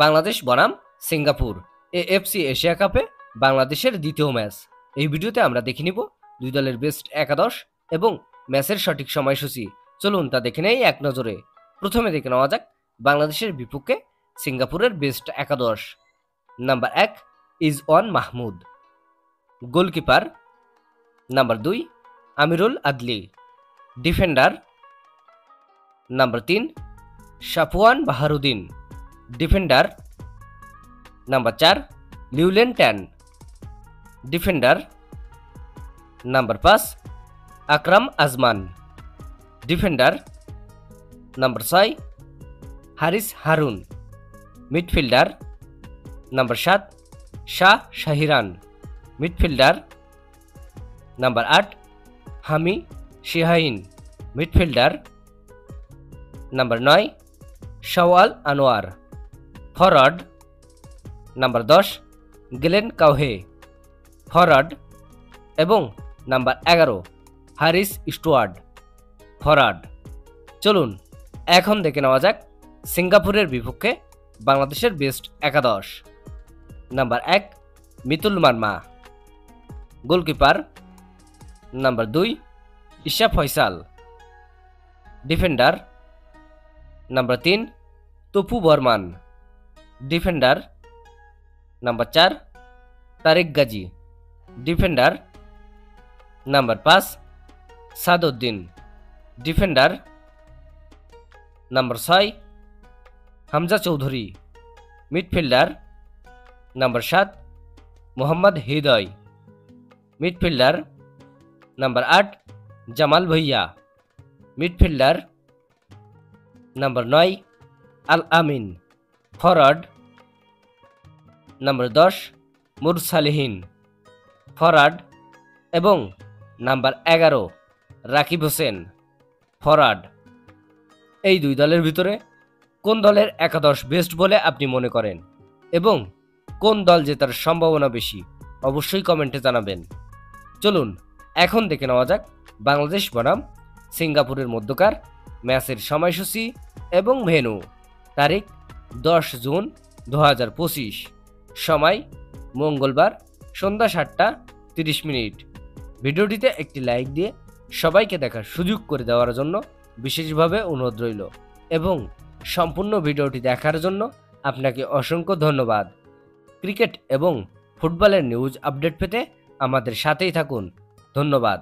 বাংলাদেশ বনাম Singapore AFC Asia কাপে বাংলাদেশের দ্বিতীয় ম্যাচ। এই ভিডিওতে আমরা দেখে নিব দুই দলের বেস্ট একাদশ এবং ম্যাচের সঠিক সময়সূচি। চলুন তা দেখে নেই এক নজরে। প্রথমে দেখে নেওয়া যাক বাংলাদেশের বিপক্ষে সিঙ্গাপুরের বেস্ট একাদশ। Number 1 Izwan Mahmud, goalkeeper. Number 2 Amirul Adli, defender. Number 3 Safuwan Baharudin, defender. Number 4 Lionel Tan, defender. Number 5 Akram Azman, defender. Number 6 Hariss Harun, midfielder. Number 7 Shah Shahiran, midfielder. Number 8 Hami Syahin, midfielder. Number 9 Shawal Anuar, forward. Number 10 Glenn Kweh, forward. এবং number 11 Harhys Stewart, forward. চলুন এখন দেখে নেওয়া যাক সিঙ্গাপুরের বিপক্ষে বাংলাদেশের best একাদশ। Number 1 Mitul Marma, goalkeeper. Number 2 Isa Faisal, defender. Number 3 Topu Barman, defender. Number 4 Tarek Kazi, defender. Number 5 Saaduddin, defender. Number 6 Hamza Choudhury, midfielder. Number 7 Mohammad Hridoy, midfielder. Number 8 Jamal Bhuyan, midfielder. Number 9 Al Amin, forward. Number 10 Morsalin, forward. এবং নাম্বার 11 রাকিব হোসেন, ফরওয়ার্ড। এই দুই দলের ভিতরে কোন দলের একাদশ বেস্ট বলে আপনি মনে করেন এবং কোন দল জেতার সম্ভাবনা বেশি অবশ্যই কমেন্টে জানাবেন। চলুন এখন দেখে নেওয়া যাক বাংলাদেশ বনাম সিঙ্গাপুরের মধ্যকার ম্যাচের সময়সূচি এবং ভেন্যু। তারিখ 10 জুন 2025, সময় মঙ্গলবার সন্ধ্যা 7:30। ভিডিওটিতে একটি লাইক দিয়ে সবাইকে দেখার সুযোগ করে দেওয়ার জন্য বিশেষভাবে অনুরোধ রইল এবং সম্পূর্ণ ভিডিওটি দেখার জন্য আপনাকে অসংখ্য ধন্যবাদ। ক্রিকেট এবং ফুটবলের নিউজ আপডেট পেতে আমাদের সাথেই থাকুন। ধন্যবাদ।